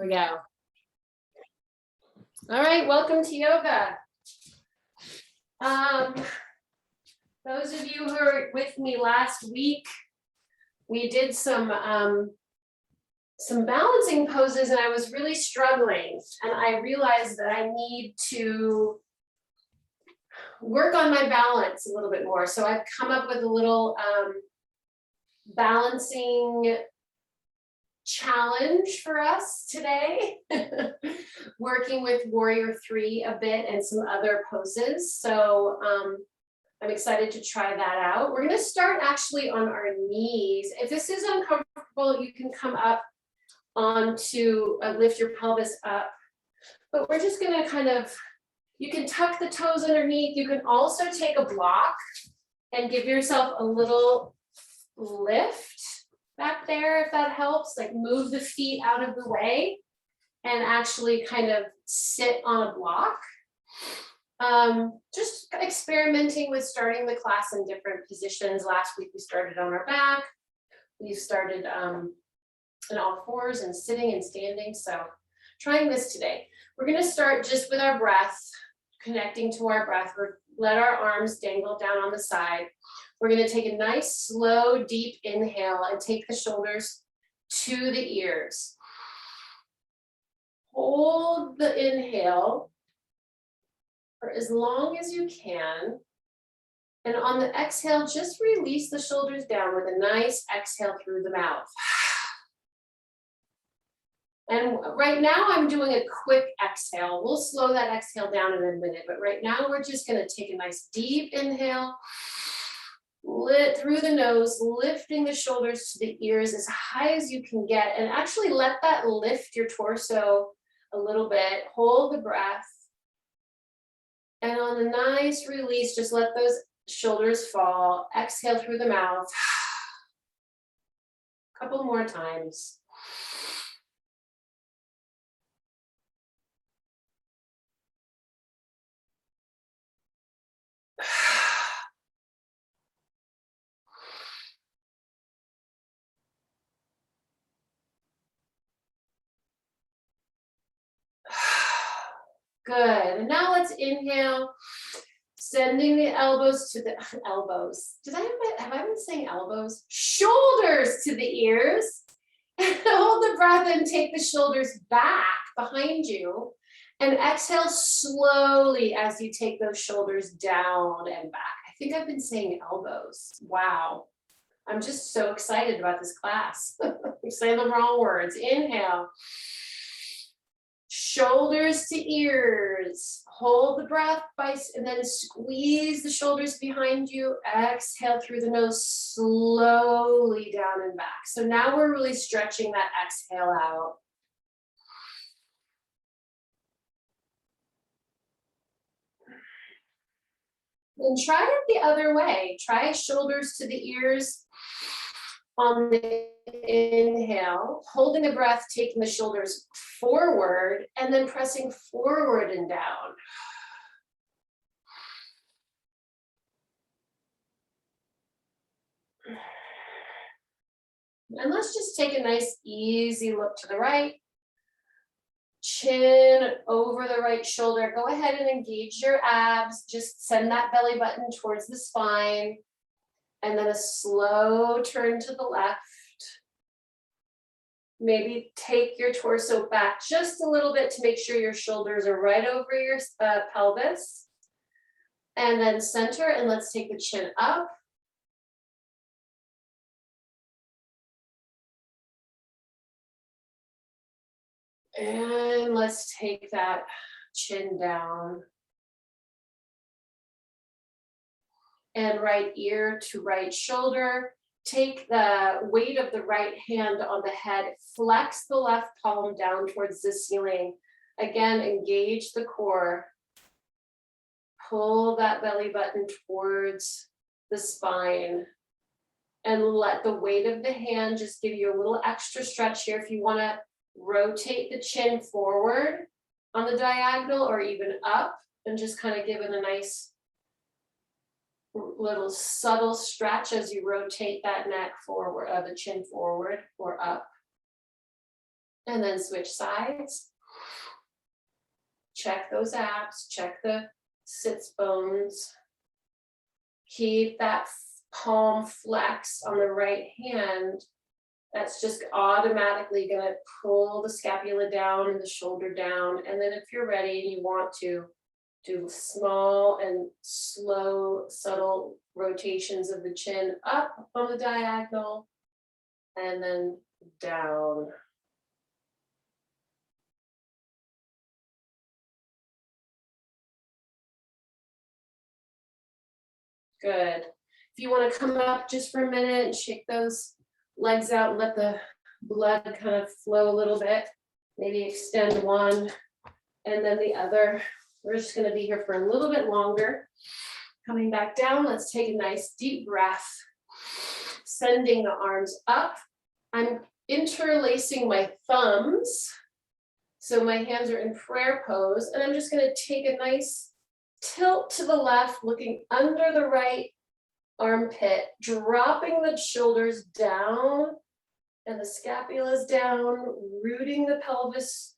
we go. All right, welcome to yoga. Those of you who were with me last week, we did some balancing poses and I was really struggling, and I realized that I need to work on my balance a little bit more. So I've come up with a little balancing challenge for us today, working with Warrior 3 a bit and some other poses. So I'm excited to try that out. We're going to start actually on our knees. If this is uncomfortable, you can come up onto lift your pelvis up, but we're just going to kind of, you can tuck the toes underneath. You can also take a block and give yourself a little lift back there, if that helps. Like move the feet out of the way and actually kind of sit on a block. Just experimenting with starting the class in different positions. Last week we started on our back. We started in all fours and sitting and standing. So trying this today. We're going to start just with our breath, connecting to our breath. Let our arms dangle down on the side. We're going to take a nice, slow, deep inhale and take the shoulders to the ears. Hold the inhale for as long as you can. And on the exhale, just release the shoulders down with a nice exhale through the mouth. And right now I'm doing a quick exhale. We'll slow that exhale down in a minute, but right now we're just going to take a nice deep inhale. Lit through the nose, lifting the shoulders to the ears as high as you can get, and actually let that lift your torso a little bit. Hold the breath. And on a nice release, just let those shoulders fall. Exhale through the mouth. A couple more times. Good. And now let's inhale, sending the elbows to the elbows. Have I been saying elbows? Shoulders to the ears. Hold the breath and take the shoulders back behind you. And exhale slowly as you take those shoulders down and back. I think I've been saying elbows. Wow. I'm just so excited about this class. I'm saying the wrong words. Inhale. Shoulders to ears. Hold the breath and then squeeze the shoulders behind you. Exhale through the nose, slowly down and back. So now we're really stretching that exhale out. And try it the other way. Try shoulders to the ears on the inhale, holding the breath, taking the shoulders forward, and then pressing forward and down. And let's just take a nice, easy look to the right. Chin over the right shoulder. Go ahead and engage your abs. Just send that belly button towards the spine. And then a slow turn to the left. Maybe take your torso back just a little bit to make sure your shoulders are right over your pelvis. And then center, and let's take the chin up. And let's take that chin down. And right ear to right shoulder. Take the weight of the right hand on the head, flex the left palm down towards the ceiling. Again, engage the core. Pull that belly button towards the spine. And let the weight of the hand just give you a little extra stretch here. If you want to rotate the chin forward on the diagonal or even up, and just kind of give it a nice little subtle stretch as you rotate that neck forward, the chin forward or up. And then switch sides. Check those abs, check the sits bones. Keep that palm flex on the right hand. That's just automatically gonna pull the scapula down and the shoulder down. And then if you're ready and you want to, do small and slow, subtle rotations of the chin up on the diagonal and then down. Good. If you want to come up just for a minute and shake those legs out and let the blood kind of flow a little bit, maybe extend one and then the other. We're just going to be here for a little bit longer. Coming back down, let's take a nice deep breath. Sending the arms up. I'm interlacing my thumbs. So my hands are in prayer pose, and I'm just going to take a nice tilt to the left, looking under the right armpit, dropping the shoulders down and the scapulas down, rooting the pelvis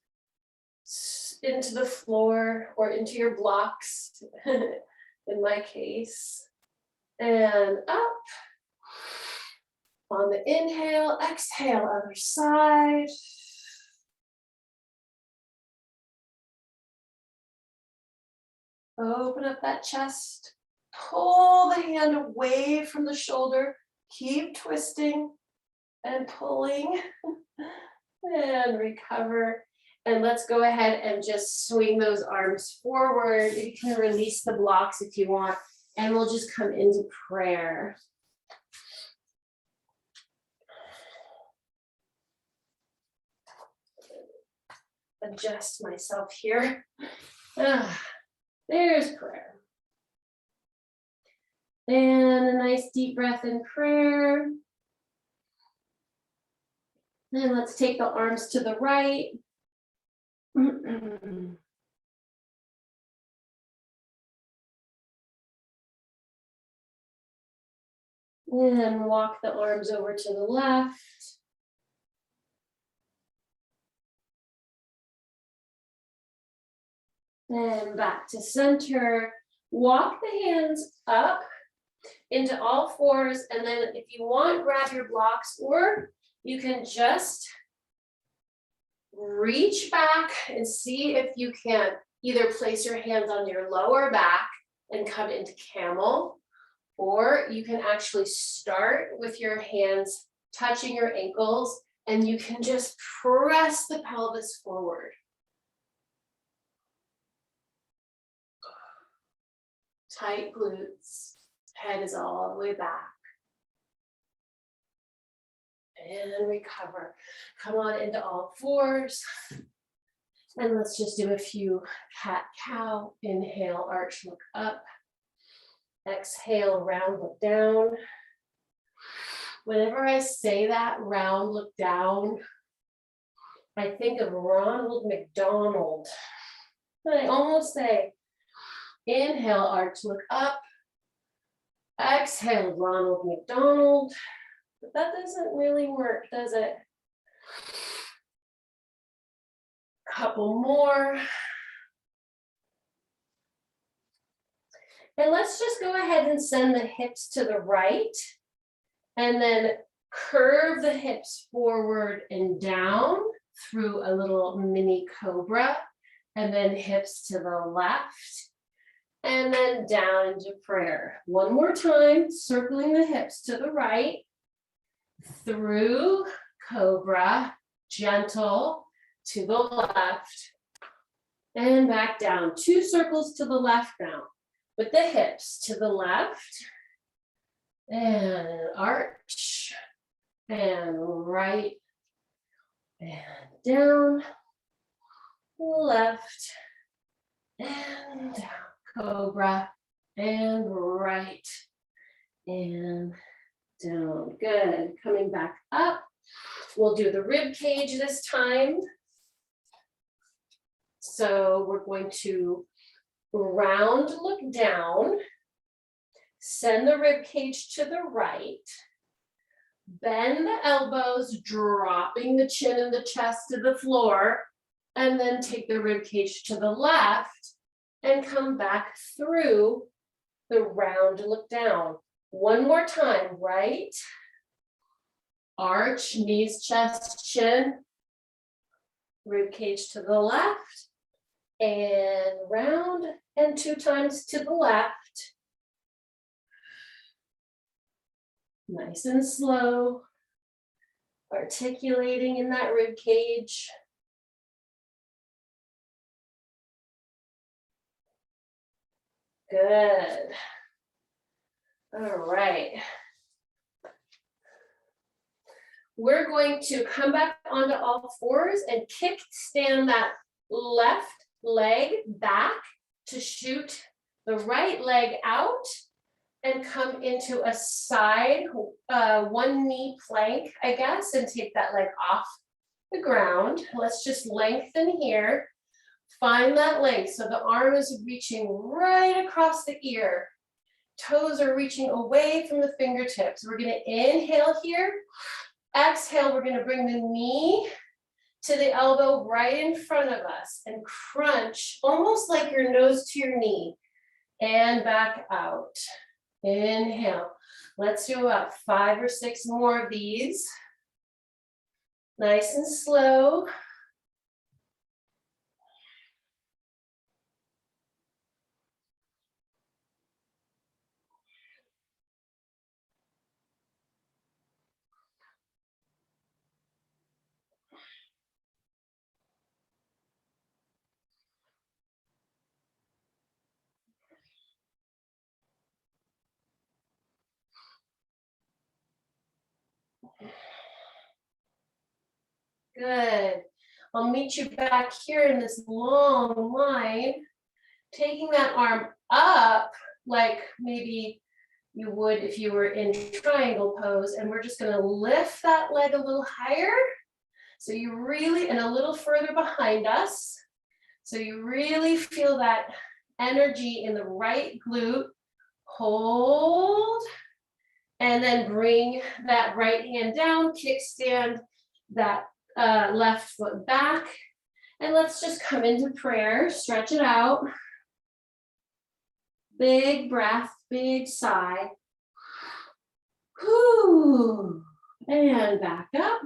into the floor or into your blocks, in my case, and up. On the inhale, exhale, other side. Open up that chest, pull the hand away from the shoulder, keep twisting and pulling, and recover. And let's go ahead and just swing those arms forward. You can release the blocks if you want, and we'll just come into prayer. Adjust myself here. There's prayer. And a nice deep breath in prayer. And let's take the arms to the right. And walk the arms over to the left. And back to center. Walk the hands up into all fours, and then if you want, grab your blocks, or you can just reach back and see if you can either place your hands on your lower back and come into camel, or you can actually start with your hands touching your ankles and you can just press the pelvis forward. Tight glutes, head is all the way back. And recover. Come on into all fours. And let's just do a few cat-cow. Inhale, arch, look up. Exhale, round, look down. Whenever I say that, round, look down, I think of Ronald McDonald. And I almost say, inhale, arch, look up. Exhale, Ronald McDonald. But that doesn't really work, does it? Couple more. And let's just go ahead and send the hips to the right. And then curve the hips forward and down through a little mini cobra. And then hips to the left. And then down into prayer. One more time, circling the hips to the right. Through cobra, gentle to the left. And back down. 2 circles to the left now. With the hips to the left. And arch. And right. And down. Left. And down. Cobra. And right. And down. Good. Coming back up. We'll do the rib cage this time. So we're going to round, look down, send the rib cage to the right, Bend the elbows, dropping the chin and the chest to the floor, and then take the rib cage to the left and come back through the round look down. One more time, right? Arch, knees, chest, chin, rib cage to the left, and round, and 2 times to the left. Nice and slow, articulating in that rib cage. Good. All right. We're going to come back onto all fours and kick stand that left leg back to shoot the right leg out and come into a side one knee plank, I guess, and take that leg off the ground. Let's just lengthen here. Find that length. So the arm is reaching right across the ear. Toes are reaching away from the fingertips. We're gonna inhale here. Exhale, we're gonna bring the knee to the elbow right in front of us and crunch almost like your nose to your knee and back out. Inhale. Let's do about 5 or 6 more of these. Nice and slow. Good. I'll meet you back here in this long line, taking that arm up like maybe you would if you were in triangle pose, and we're just gonna lift that leg a little higher. So you really, and a little further behind us. So you really feel that energy in the right glute. Hold, and then bring that right hand down, kickstand that left foot back. And let's just come into prayer, stretch it out. Big breath, big sigh. Whew. And back up.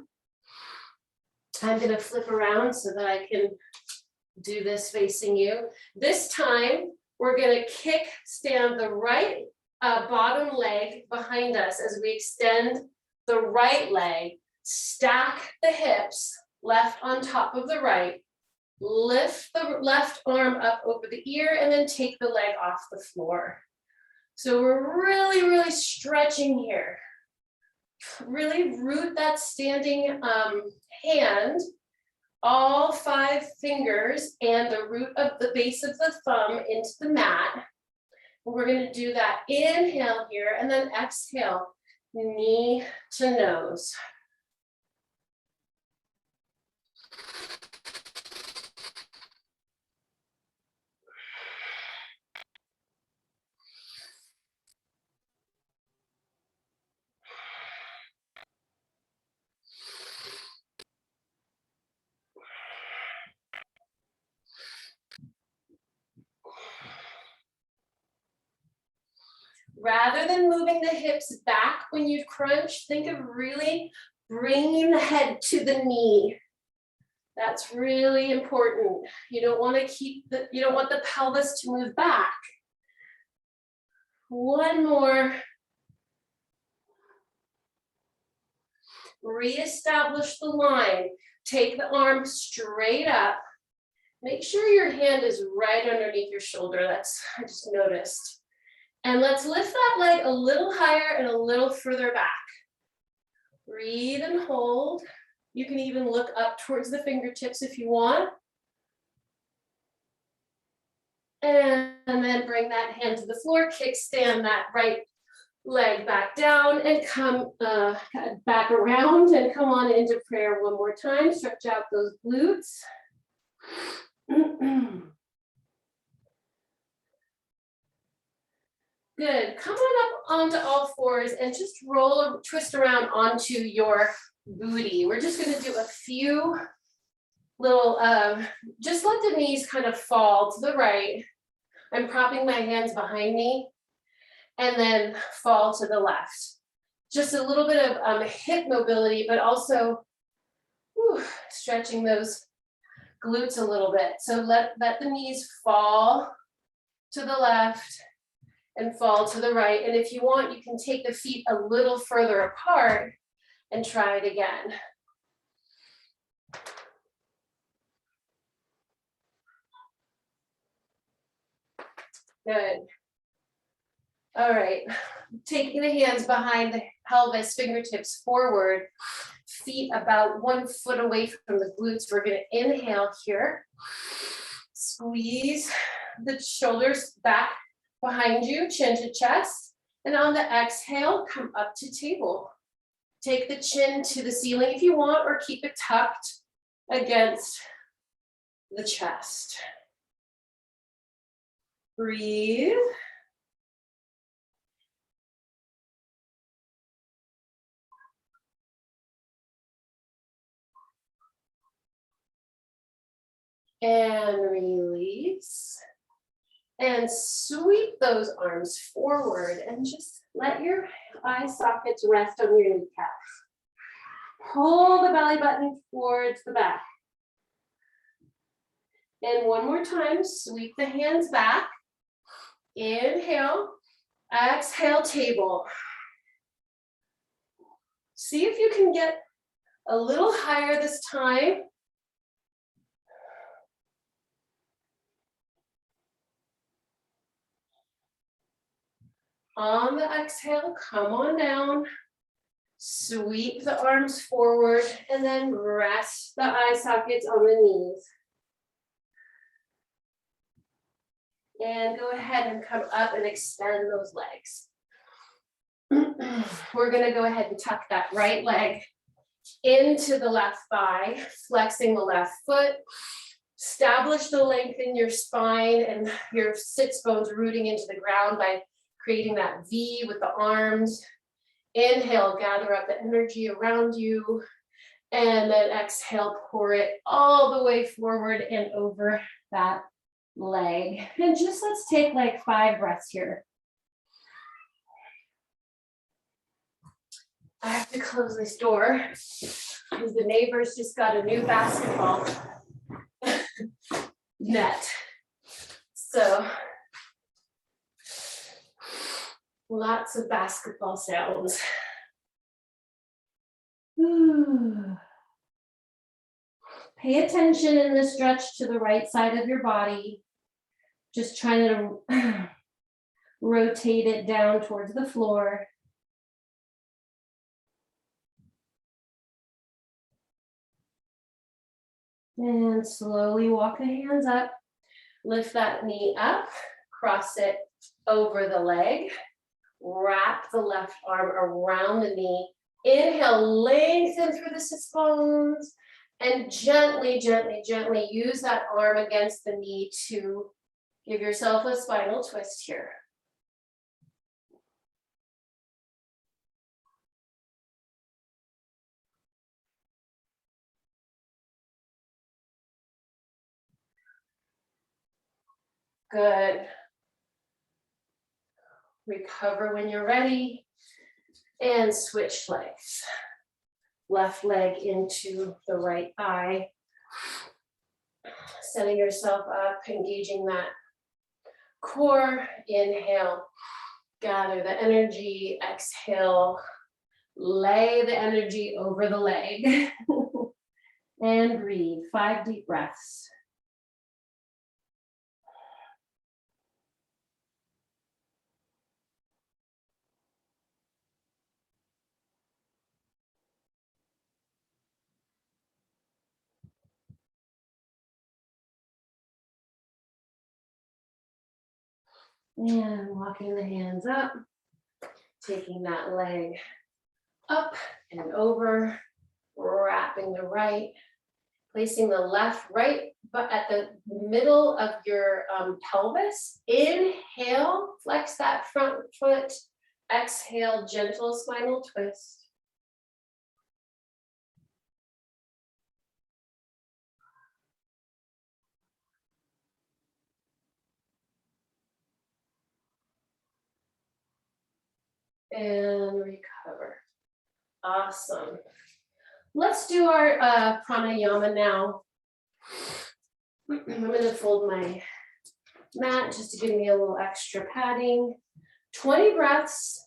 I'm gonna flip around so that I can do this facing you. This time, we're gonna kick stand the right bottom leg behind us as we extend the right leg, stack the hips, left on top of the right, lift the left arm up over the ear, and then take the leg off the floor. So we're really, really stretching here. Really root that standing hand, all 5 fingers and the root of the base of the thumb into the mat. We're going to do that inhale here and then exhale, knee to nose. Rather than moving the hips back when you crunch, think of really bringing the head to the knee. That's really important. You don't want to you don't want the pelvis to move back. One more. Reestablish the line. Take the arm straight up. Make sure your hand is right underneath your shoulder. That's, I just noticed. And let's lift that leg a little higher and a little further back. Breathe and hold. You can even look up towards the fingertips if you want. And then bring that hand to the floor, kickstand that right leg back down and come back around and come on into prayer one more time. Stretch out those glutes. Good. Come on up onto all fours and just roll, twist around onto your booty. We're just going to do a few little, just let the knees kind of fall to the right. I'm propping my hands behind me and then fall to the left. Just a little bit of hip mobility, but also stretching those glutes a little bit. So let the knees fall to the left and fall to the right. And if you want, you can take the feet a little further apart and try it again. Good. All right, taking the hands behind the pelvis, fingertips forward, feet about 1 foot away from the glutes. We're gonna inhale here. Squeeze the shoulders back behind you, chin to chest. And on the exhale, come up to table. Take the chin to the ceiling if you want, or keep it tucked against the chest. Breathe. And release. And sweep those arms forward and just let your eye sockets rest on your kneecaps. Pull the belly button towards the back. And one more time, sweep the hands back. Inhale, exhale, table. See if you can get a little higher this time. On the exhale, come on down, sweep the arms forward, and then rest the eye sockets on the knees. And go ahead and come up and extend those legs. We're gonna go ahead and tuck that right leg into the left thigh, flexing the left foot. Establish the length in your spine and your sits bones rooting into the ground by creating that V with the arms. Inhale, gather up the energy around you. And then exhale, pour it all the way forward and over that leg. And just let's take like 5 breaths here. I have to close this door because the neighbors just got a new basketball net. So lots of basketball sounds. Pay attention in the stretch to the right side of your body. Just trying to rotate it down towards the floor. And slowly walk the hands up. Lift that knee up, cross it over the leg. Wrap the left arm around the knee. Inhale, lengthen through the sits bones. And gently, gently, gently use that arm against the knee to give yourself a spinal twist here. Good. Recover when you're ready. And switch legs. Left leg into the right thigh. Setting yourself up, engaging that core. Inhale, gather the energy. Exhale, lay the energy over the leg. And breathe, 5 deep breaths. And walking the hands up, taking that leg up and over, wrapping the right Placing the left right but at the middle of your pelvis. Inhale, flex that front foot. Exhale, gentle spinal twist. And recover. Awesome. Let's do our pranayama now. I'm going to fold my mat just to give me a little extra padding. 20 breaths.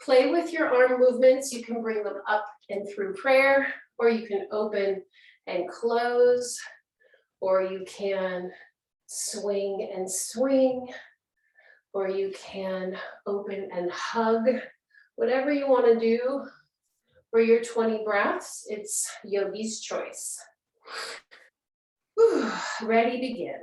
Play with your arm movements. You can bring them up and through prayer, or you can open and close, or you can swing and swing, or you can open and hug. Whatever you want to do for your 20 breaths, it's yogi's choice. Whew, ready, begin.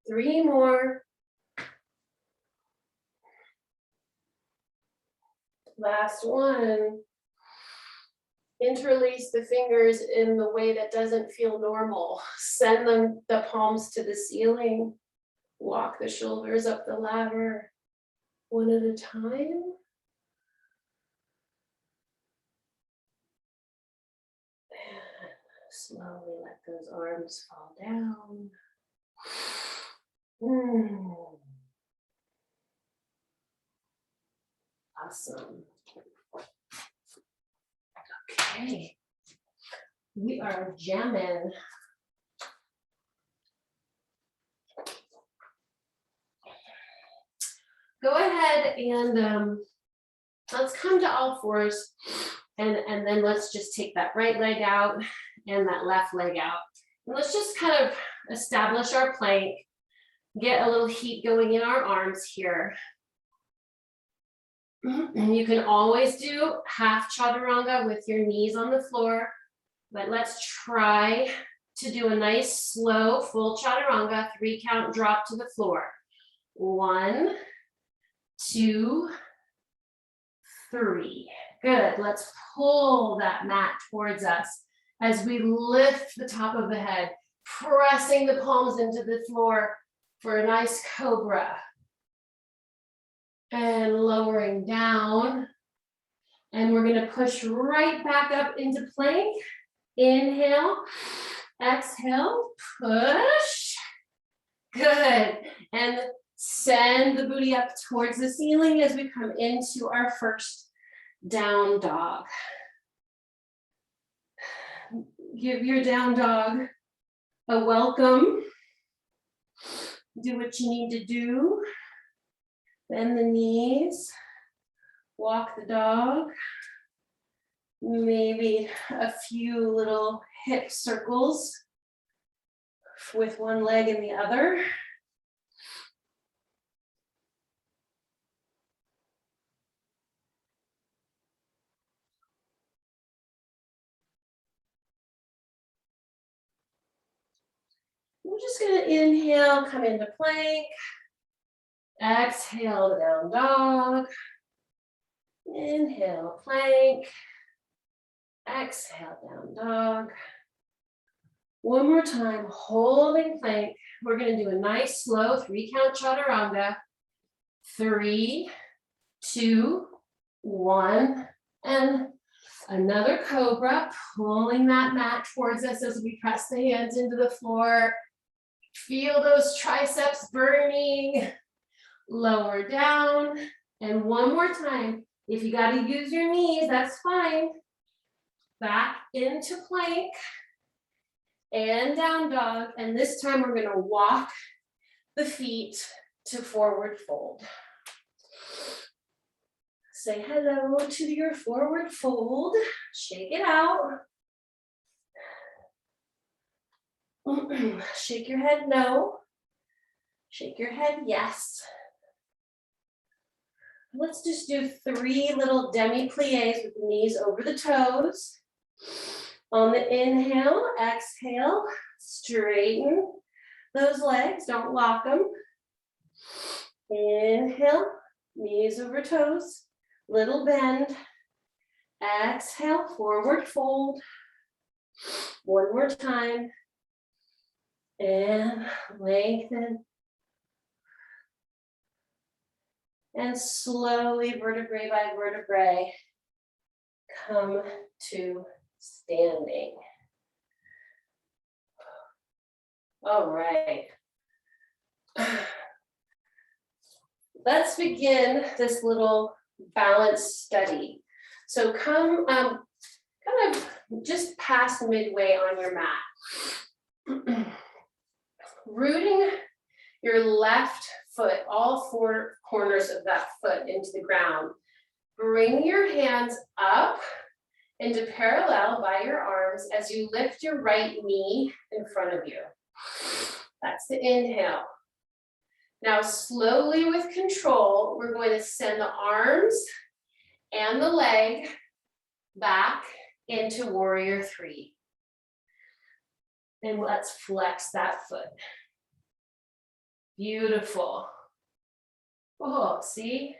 Three more. Last one. Interlace the fingers in the way that doesn't feel normal. Send the palms to the ceiling. Walk the shoulders up the ladder, one at a time. And slowly let those arms fall down. Awesome. Okay. We are jamming. Go ahead and let's come to all fours, and then let's just take that right leg out and that left leg out. And let's just kind of establish our plank, get a little heat going in our arms here. And you can always do half chaturanga with your knees on the floor, but let's try to do a nice slow full chaturanga, 3 count drop to the floor. 1, 2, 3. Good. Let's pull that mat towards us as we lift the top of the head, pressing the palms into the floor for a nice cobra. And lowering down. And we're going to push right back up into plank. Inhale, exhale, push. Good. And send the booty up towards the ceiling as we come into our first down dog. Give your down dog a welcome. Do what you need to do. Bend the knees, walk the dog, maybe a few little hip circles with one leg and the other. We're just going to inhale, come into plank. Exhale, down dog. Inhale, plank. Exhale, down dog. One more time, holding plank. We're going to do a nice slow 3 count chaturanga. 3, 2, 1, and another cobra, pulling that mat towards us as we press the hands into the floor. Feel those triceps burning. Lower down, and one more time. If you got to use your knees, that's fine. Back into plank. and down dog. And this time we're gonna walk the feet to forward fold. Say hello to your forward fold. Shake it out. Shake your head no. Shake your head yes. Let's just do 3 little demi-plies with the knees over the toes. On the inhale, exhale, straighten those legs, don't lock them. Inhale, knees over toes, little bend. Exhale, forward fold. One more time. And lengthen. And slowly, vertebrae by vertebrae, come to standing. All right. Let's begin this little balance study. So come kind of just past midway on your mat. Rooting your left foot, all 4 corners of that foot into the ground. Bring your hands up into parallel by your arms as you lift your right knee in front of you. That's the inhale. Now slowly with control, we're going to send the arms and the leg back into warrior 3. And let's flex that foot. Beautiful. Oh, see?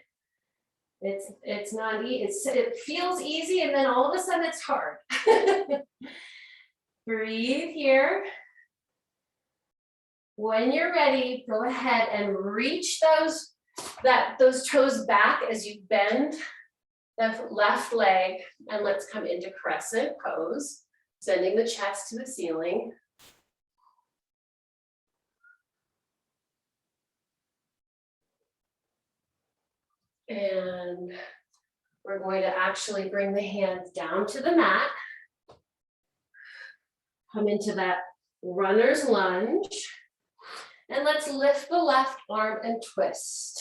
It's not easy. It feels easy and then all of a sudden it's hard. Breathe here. When you're ready, go ahead and reach those toes back as you bend the left leg, and let's come into crescent pose, sending the chest to the ceiling. And we're going to actually bring the hands down to the mat. Come into that runner's lunge. And let's lift the left arm and twist.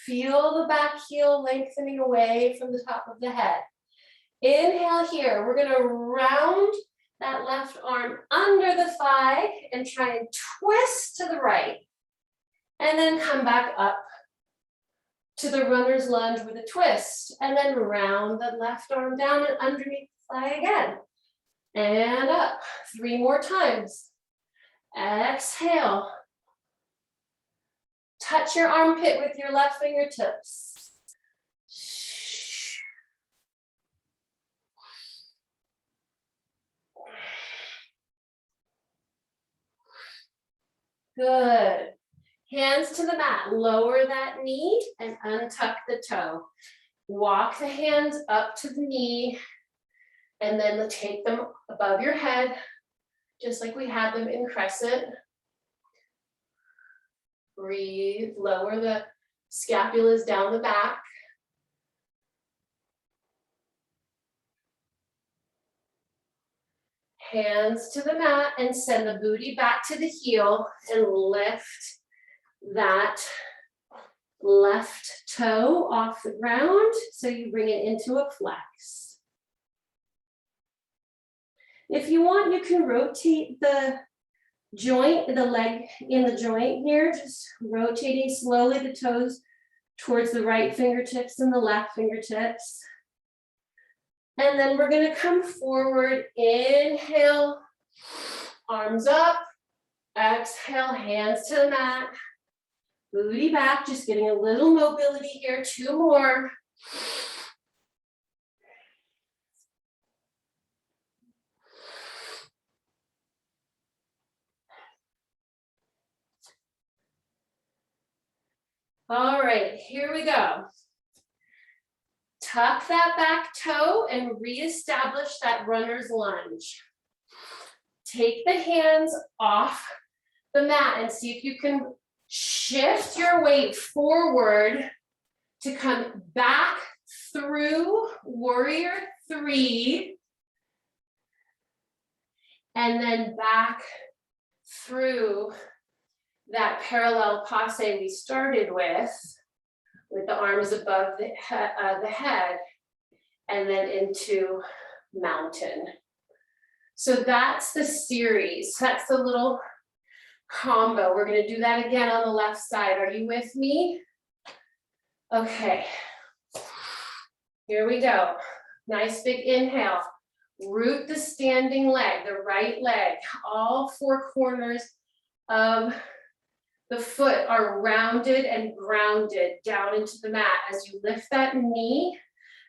Feel the back heel lengthening away from the top of the head. Inhale here. We're going to round that left arm under the thigh and try and twist to the right. And then come back up to the runner's lunge with a twist. And then round the left arm down and underneath the thigh again. And up. 3 more times. Exhale. Touch your armpit with your left fingertips. Good. Hands to the mat, lower that knee and untuck the toe. Walk the hands up to the knee and then take them above your head, just like we had them in crescent. Breathe, lower the scapulas down the back. Hands to the mat and send the booty back to the heel and lift that left toe off the ground so you bring it into a flex. If you want, you can rotate the joint, the leg in the joint here, just rotating slowly the toes towards the right fingertips and the left fingertips. And then we're going to come forward, inhale, arms up, exhale, hands to the mat. Booty back, just getting a little mobility here. 2 more. All right, here we go. Tuck that back toe and reestablish that runner's lunge. Take the hands off the mat and see if you can shift your weight forward to come back through warrior 3. And then back through that parallel passe we started with the arms above the head, and then into mountain. So that's the series. That's the little combo. We're going to do that again on the left side. Are you with me? Okay. Here we go. Nice big inhale. Root the standing leg, the right leg. All 4 corners of the foot are rounded and grounded down into the mat as you lift that knee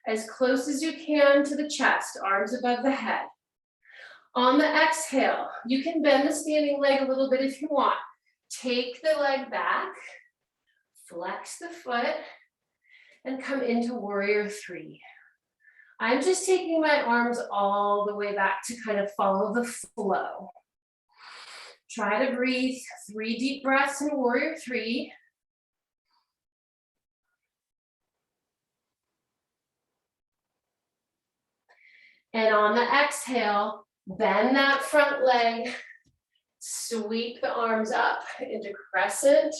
as close as you can to the chest, arms above the head. On the exhale, you can bend the standing leg a little bit if you want. Take the leg back, flex the foot, and come into warrior 3. I'm just taking my arms all the way back to kind of follow the flow. Try to breathe 3 deep breaths in warrior 3. And on the exhale, bend that front leg, sweep the arms up into crescent.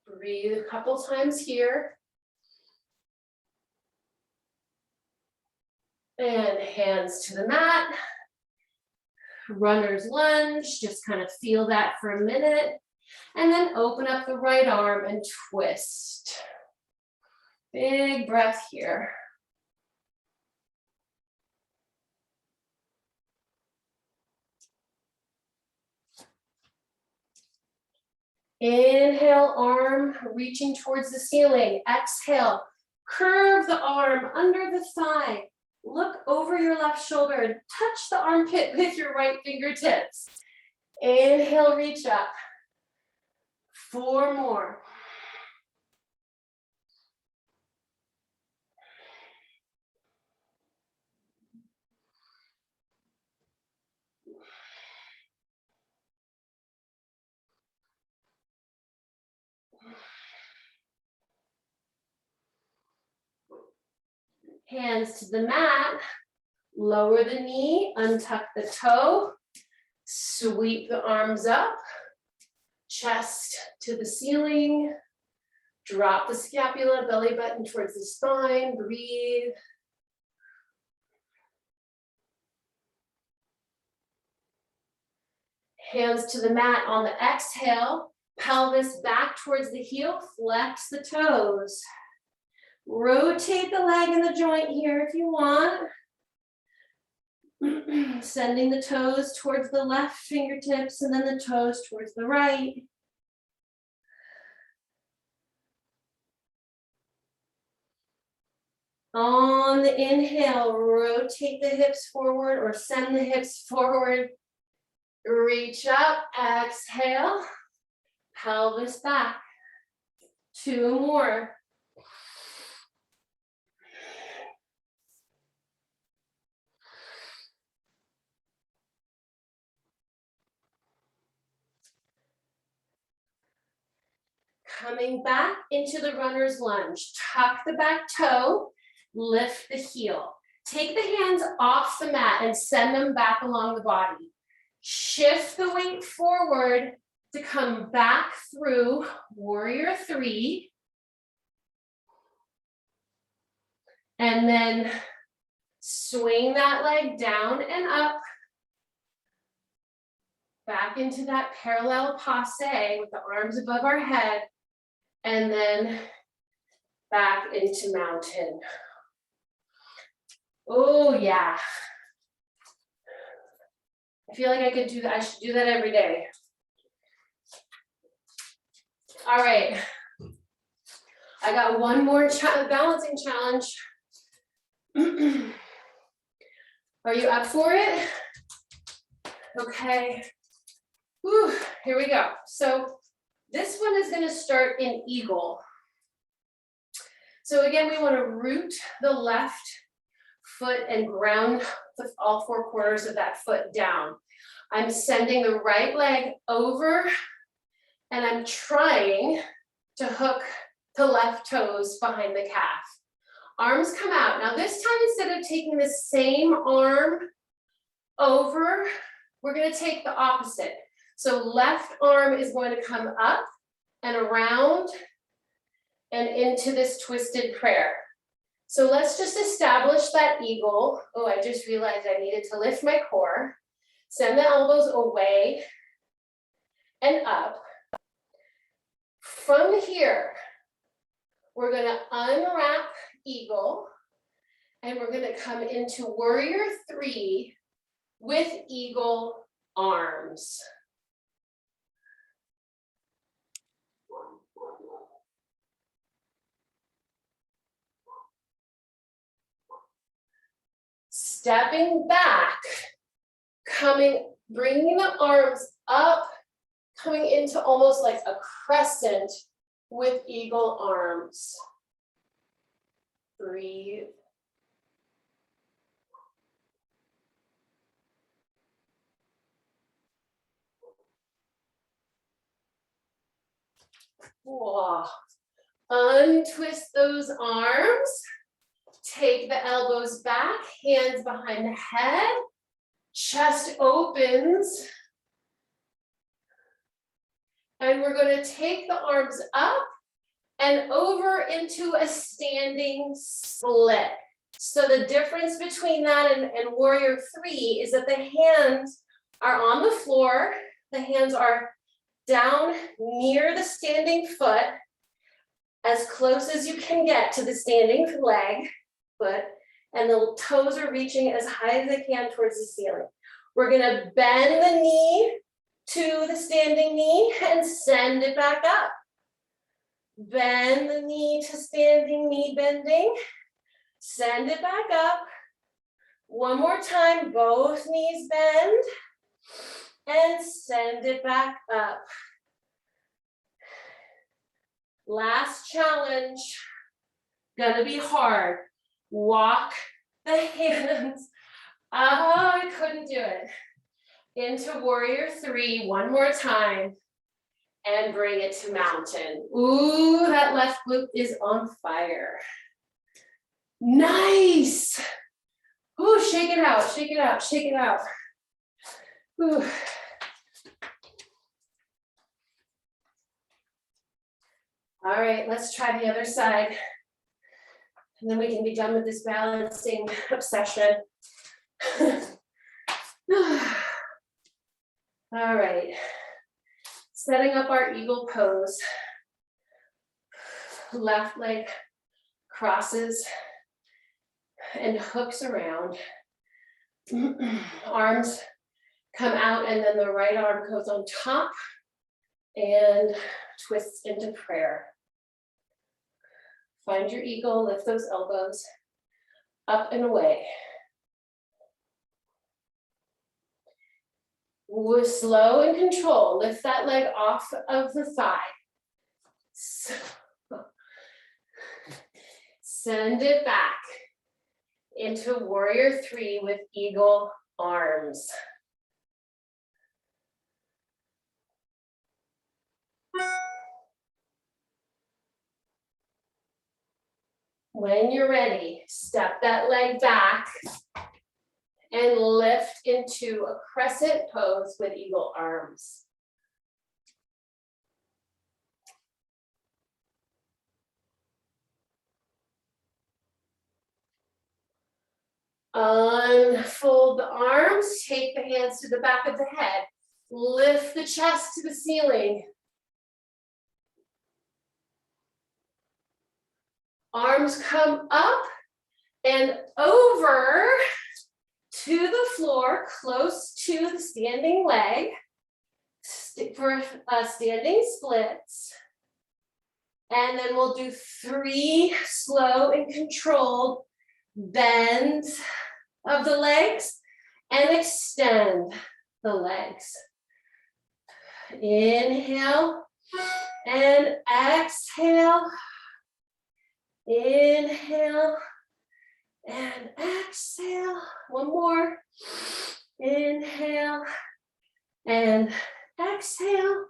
Breathe a couple times here. And hands to the mat. Runner's lunge, just kind of feel that for a minute. And then open up the right arm and twist. Big breath here. Inhale, arm reaching towards the ceiling. Exhale, curve the arm under the thigh. Look over your left shoulder and touch the armpit with your right fingertips. Inhale, reach up. 4 more. Hands to the mat, lower the knee, untuck the toe, sweep the arms up, chest to the ceiling, drop the scapula, belly button towards the spine, breathe. Hands to the mat on the exhale, pelvis back towards the heel, flex the toes. Rotate the leg and the joint here if you want. Sending the toes towards the left fingertips and then the toes towards the right. On the inhale, rotate the hips forward or send the hips forward. Reach up, exhale, pelvis back. 2 more. Coming back into the runner's lunge. Tuck the back toe, lift the heel. Take the hands off the mat and send them back along the body. Shift the weight forward to come back through warrior 3. And then swing that leg down and up. Back into that parallel passe with the arms above our head. And then back into mountain. Oh yeah. I feel like I could do that. I should do that every day. All right. I got one more balancing challenge. Are you up for it? Okay. Whew, here we go. So this one is going to start in eagle. So again, we want to root the left foot and ground all 4 corners of that foot down. I'm sending the right leg over and I'm trying to hook the left toes behind the calf. Arms come out. Now this time, instead of taking the same arm over, we're gonna take the opposite. So left arm is going to come up and around and into this twisted prayer. So let's just establish that eagle. Oh, I just realized I needed to lift my core. Send the elbows away and up. From here, we're gonna unwrap eagle and we're gonna come into warrior three with eagle arms. Stepping back, bringing the arms up, coming into almost like a crescent with eagle arms. Breathe. Whoa. Untwist those arms. Take the elbows back, hands behind the head. Chest opens. And we're going to take the arms up and over into a standing split. So the difference between that and warrior three is that the hands are on the floor. The hands are down near the standing foot, as close as you can get to the standing foot, and the toes are reaching as high as they can towards the ceiling. We're gonna bend the knee to the standing knee and send it back up. Bend the knee to standing knee bending, send it back up. One more time, both knees bend and send it back up. Last challenge, gonna be hard. Walk the hands, oh, I couldn't do it. Into warrior three, one more time, and bring it to mountain. Ooh, that left glute is on fire. Nice. Ooh, shake it out, shake it out, shake it out. Ooh. All right, let's try the other side. And then we can be done with this balancing obsession. All right, setting up our eagle pose. Left leg crosses and hooks around. Arms come out and then the right arm goes on top and twists into prayer. Find your eagle, lift those elbows up and away. With slow and control, lift that leg off of the thigh. Send it back into warrior three with eagle arms. When you're ready, step that leg back and lift into a crescent pose with eagle arms. Unfold the arms, take the hands to the back of the head, lift the chest to the ceiling. Arms come up and over to the floor, close to the standing leg for standing splits. And then we'll do 3 slow and controlled bends of the legs and extend the legs. Inhale and exhale. Inhale and exhale. One more. Inhale and exhale.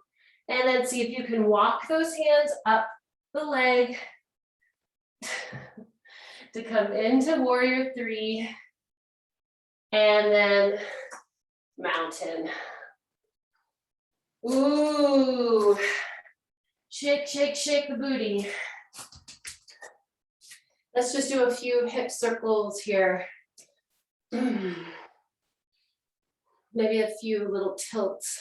And then see if you can walk those hands up the leg. to come into warrior three and then mountain. Ooh, shake, shake, shake the booty. Let's just do a few hip circles here. Maybe a few little tilts.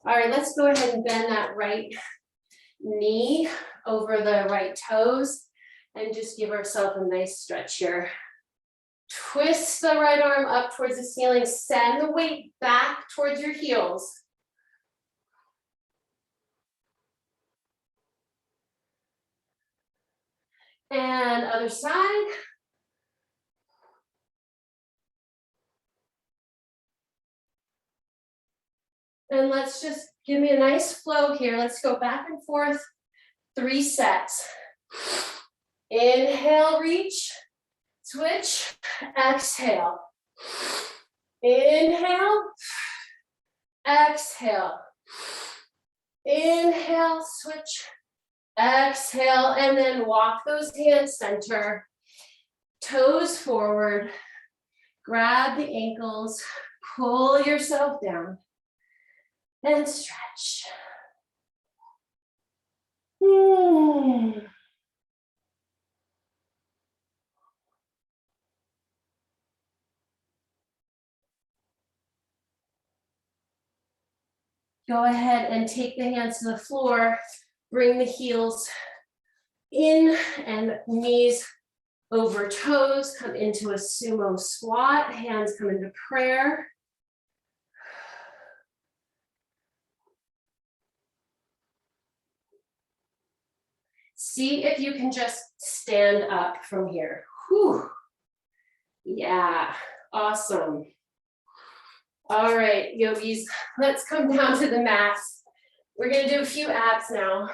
All right, let's go ahead and bend that right knee over the right toes and just give ourselves a nice stretch here. Twist the right arm up towards the ceiling, send the weight back towards your heels. And other side. And let's just give me a nice flow here. Let's go back and forth, 3 sets. Inhale, reach, switch, exhale. Inhale, exhale. Inhale, switch, exhale, and then walk those hands center, toes forward, grab the ankles, pull yourself down, and stretch. Go ahead and take the hands to the floor, bring the heels in and knees over toes, come into a sumo squat, hands come into prayer. See if you can just stand up from here. Whew. Yeah, awesome. All right, yogis, let's come down to the mat. We're gonna do a few abs now.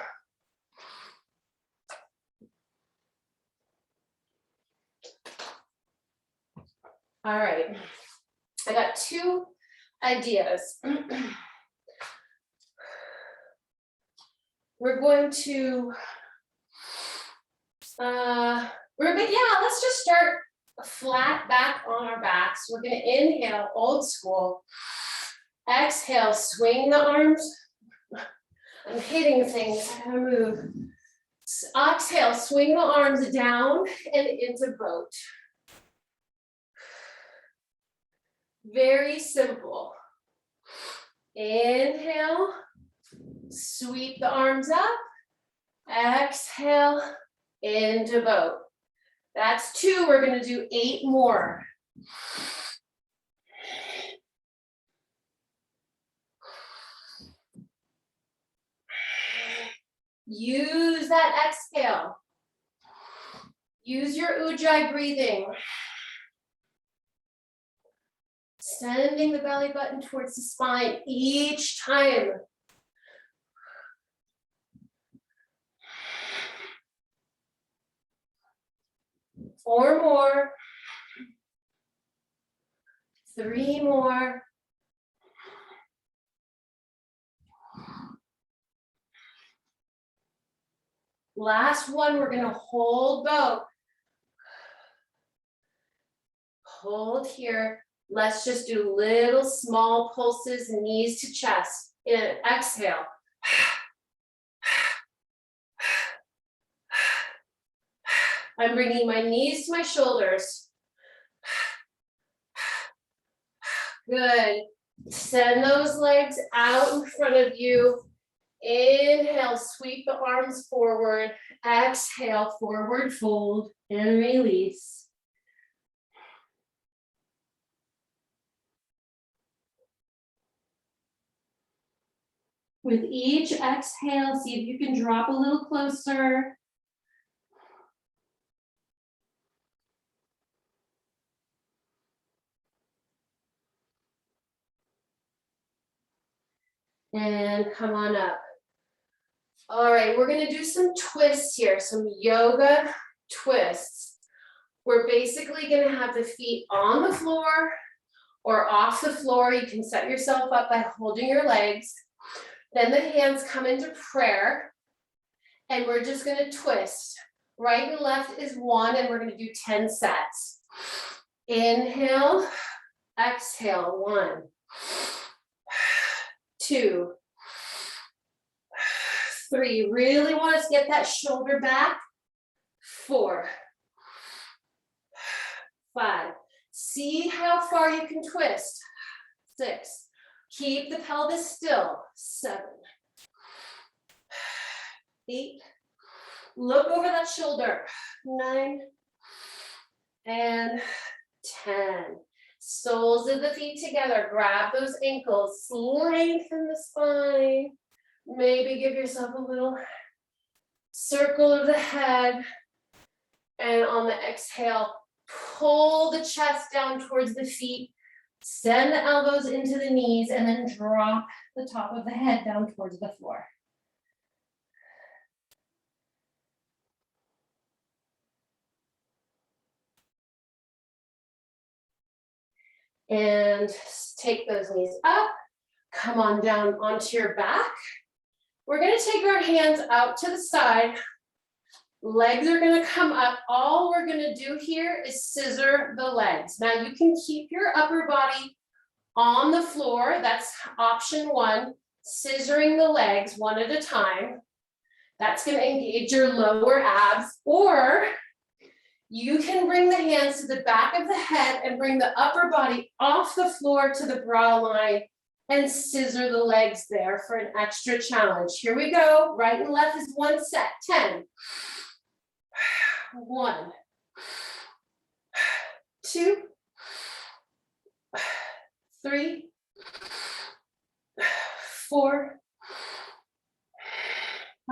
All right, I got 2 ideas. We're going to, let's just start flat back on our backs. We're gonna inhale, old school. Exhale, swing the arms. I'm hitting things, I gotta move. Exhale, swing the arms down and into boat. Very simple. Inhale, sweep the arms up. Exhale, into boat. That's 2, we're gonna do 8 more. Use that exhale. Use your Ujjayi breathing. Sending the belly button towards the spine each time. Four more. 3 more. Last one, we're gonna hold boat. Hold here. Let's just do little small pulses, knees to chest. Exhale. I'm bringing my knees to my shoulders. Good. Send those legs out in front of you. Inhale, sweep the arms forward. Exhale, forward fold and release. With each exhale, see if you can drop a little closer. And come on up. All right, we're gonna do some twists here, some yoga twists. We're basically gonna have the feet on the floor or off the floor. You can set yourself up by holding your legs. Then the hands come into prayer. And we're just gonna twist. Right and left is 1, and we're gonna do 10 sets. Inhale, exhale, 1, 2, 3. Really want us to get that shoulder back. 4, 5. See how far you can twist. 6. Keep the pelvis still. 7, 8. Look over that shoulder. 9 and 10. Soles of the feet together. Grab those ankles. Lengthen the spine. Maybe give yourself a little circle of the head. And on the exhale, pull the chest down towards the feet. Send the elbows into the knees and then drop the top of the head down towards the floor. And take those knees up, come on down onto your back. We're gonna take our hands out to the side. Legs are gonna come up. All we're gonna do here is scissor the legs. Now you can keep your upper body on the floor. That's option 1, scissoring the legs one at a time. That's gonna engage your lower abs, or you can bring the hands to the back of the head and bring the upper body off the floor to the brow line and scissor the legs there for an extra challenge. Here we go. Right and left is 1 set. 10. 1, 2, 3, 4,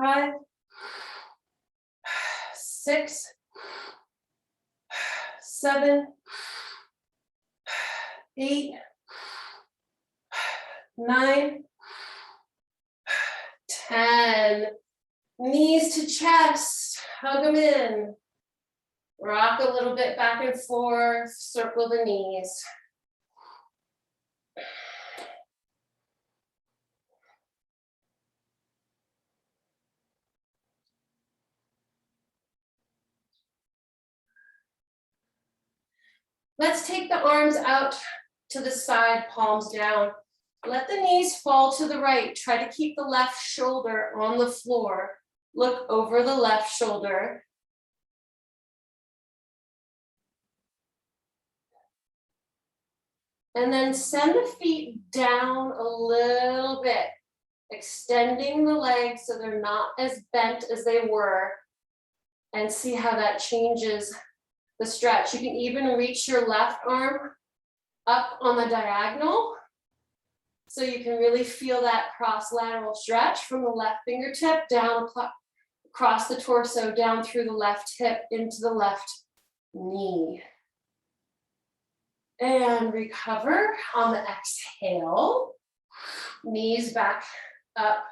5, 6, 7, 8, 9, 10. Knees to chest, hug them in. Rock a little bit back and forth, circle the knees. Let's take the arms out to the side, palms down. Let the knees fall to the right. Try to keep the left shoulder on the floor. Look over the left shoulder. And then send the feet down a little bit, extending the legs so they're not as bent as they were, and see how that changes the stretch. You can even reach your left arm up on the diagonal, so you can really feel that cross-lateral stretch from the left fingertip down across the torso, down through the left hip into the left knee. And recover on the exhale. Knees back up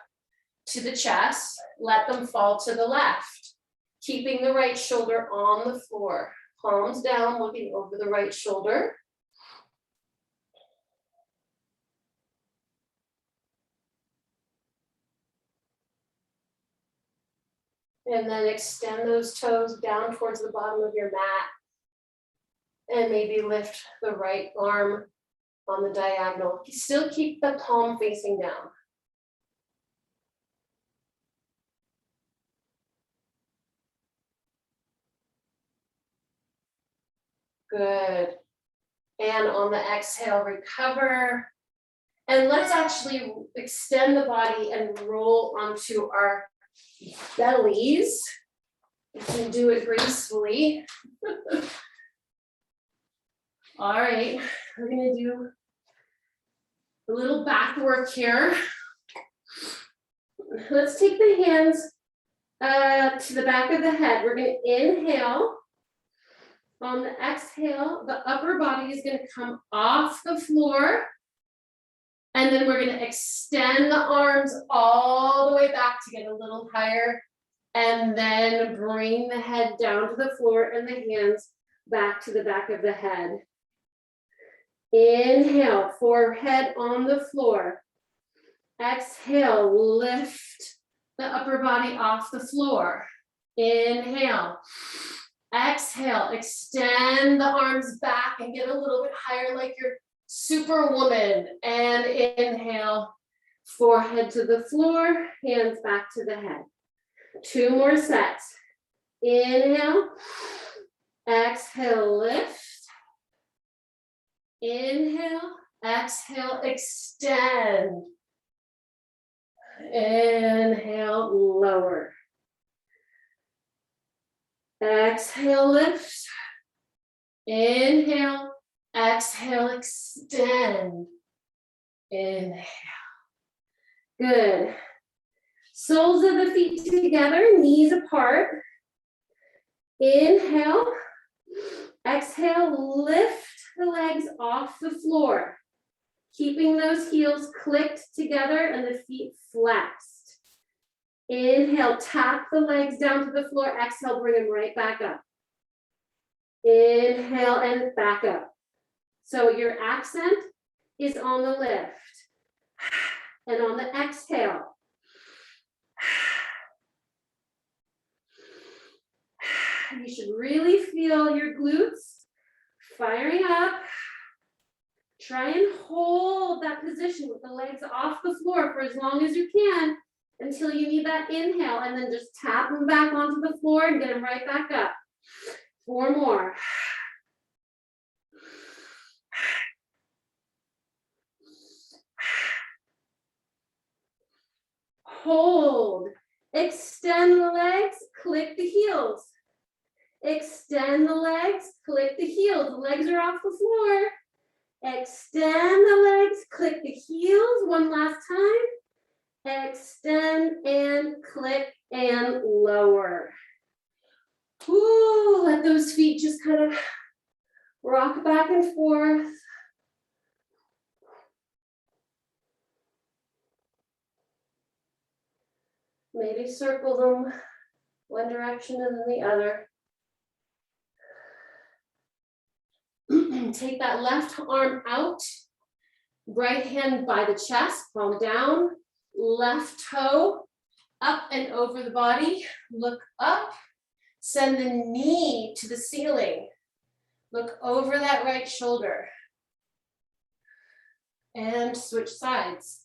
to the chest. Let them fall to the left. Keeping the right shoulder on the floor. Palms down, looking over the right shoulder. And then extend those toes down towards the bottom of your mat. And maybe lift the right arm on the diagonal. Still keep the palm facing down. Good. And on the exhale, recover. And let's actually extend the body and roll onto our bellies. You can do it gracefully. All right, we're gonna do a little back work here. Let's take the hands to the back of the head. We're gonna inhale. On the exhale, the upper body is gonna come off the floor. And then we're gonna extend the arms all the way back to get a little higher. And then bring the head down to the floor and the hands back to the back of the head. Inhale, forehead on the floor. Exhale, lift the upper body off the floor. Inhale. Exhale, extend the arms back and get a little bit higher like you're superwoman. And inhale, forehead to the floor, hands back to the head. 2 more sets. Inhale, exhale, lift. Inhale, exhale, extend. Inhale, lower. Exhale, lift. Inhale, exhale, extend. Inhale. Good. Soles of the feet together, knees apart. Inhale. Exhale, lift the legs off the floor. Keeping those heels clicked together and the feet flexed. Inhale, tap the legs down to the floor. Exhale, bring them right back up. Inhale and back up. So your accent is on the lift and on the exhale. You should really feel your glutes firing up. Try and hold that position with the legs off the floor for as long as you can until you need that inhale, and then just tap them back onto the floor and get them right back up. 4 more. Hold. Extend the legs, click the heels. Extend the legs, click the heels. The legs are off the floor. Extend the legs, click the heels one last time. Extend and click and lower. Ooh, let those feet just kind of rock back and forth. Maybe circle them one direction and then the other. Take that left arm out, right hand by the chest, palm down, left toe up and over the body. Look up, send the knee to the ceiling. Look over that right shoulder. And switch sides.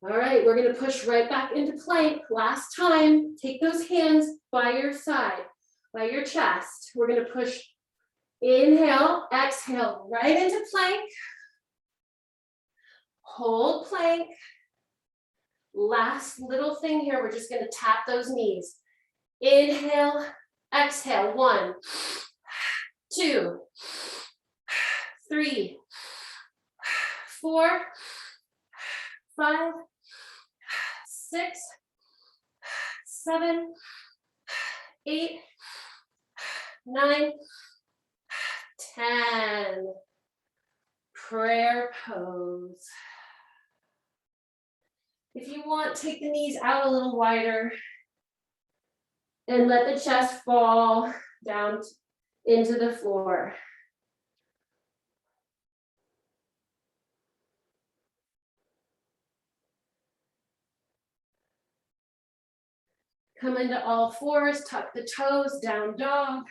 All right, we're gonna push right back into plank. Last time, take those hands by your side, by your chest. We're gonna push, inhale, exhale, right into plank. Hold plank. Last little thing here, we're just gonna tap those knees. Inhale, exhale, 1, 2, 3, 4, 5, 6, 7, 8, 9, 10. Prayer pose. If you want, take the knees out a little wider and let the chest fall down into the floor. Come into all fours, tuck the toes, down dog.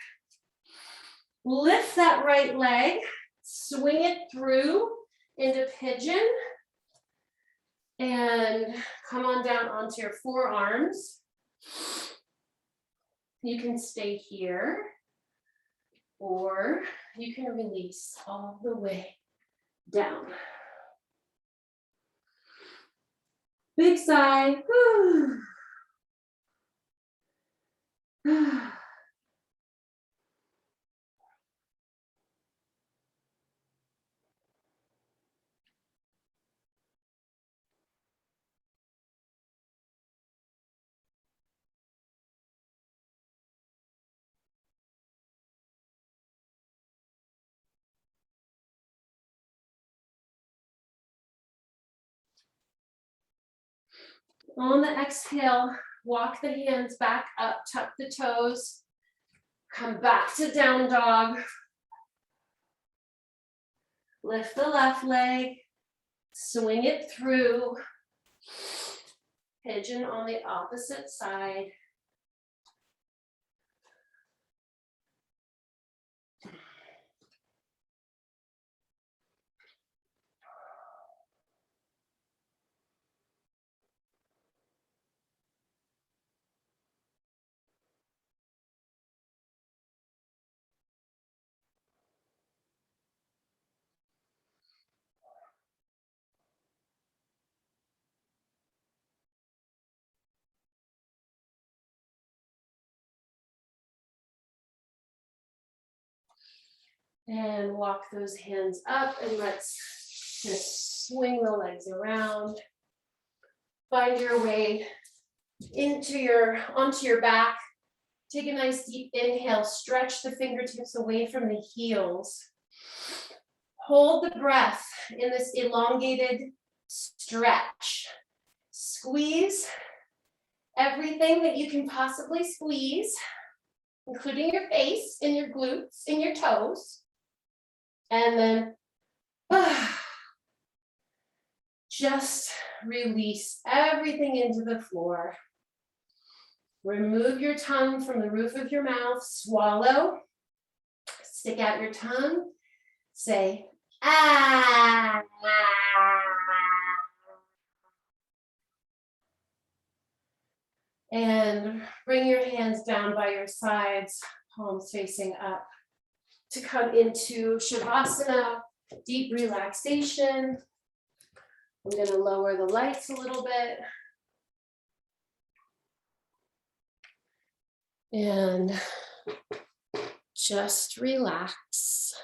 Lift that right leg, swing it through into pigeon. And come on down onto your forearms. You can stay here, or you can release all the way down. Big sigh. On the exhale, walk the hands back up, tuck the toes, come back to down dog. Lift the left leg, swing it through, pigeon on the opposite side. And walk those hands up and let's just swing the legs around. Find your way onto your back. Take a nice deep inhale, stretch the fingertips away from the heels. Hold the breath in this elongated stretch. Squeeze everything that you can possibly squeeze, including your face and your glutes and your toes. And then just release everything into the floor. Remove your tongue from the roof of your mouth, swallow, stick out your tongue, say, ah. And bring your hands down by your sides, palms facing up, to come into Shavasana, deep relaxation. I'm going to lower the lights a little bit. And just relax.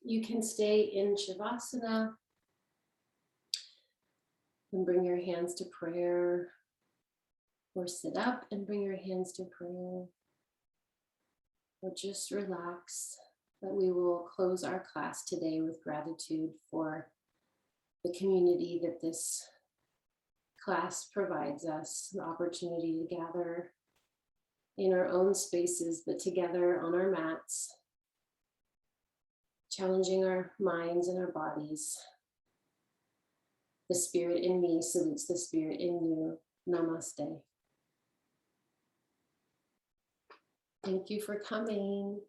You can stay in Shavasana and bring your hands to prayer, or sit up and bring your hands to prayer, or just relax. But we will close our class today with gratitude for the community that this class provides us, the opportunity to gather in our own spaces, but together on our mats, challenging our minds and our bodies. The spirit in me salutes the spirit in you. Namaste. Thank you for coming.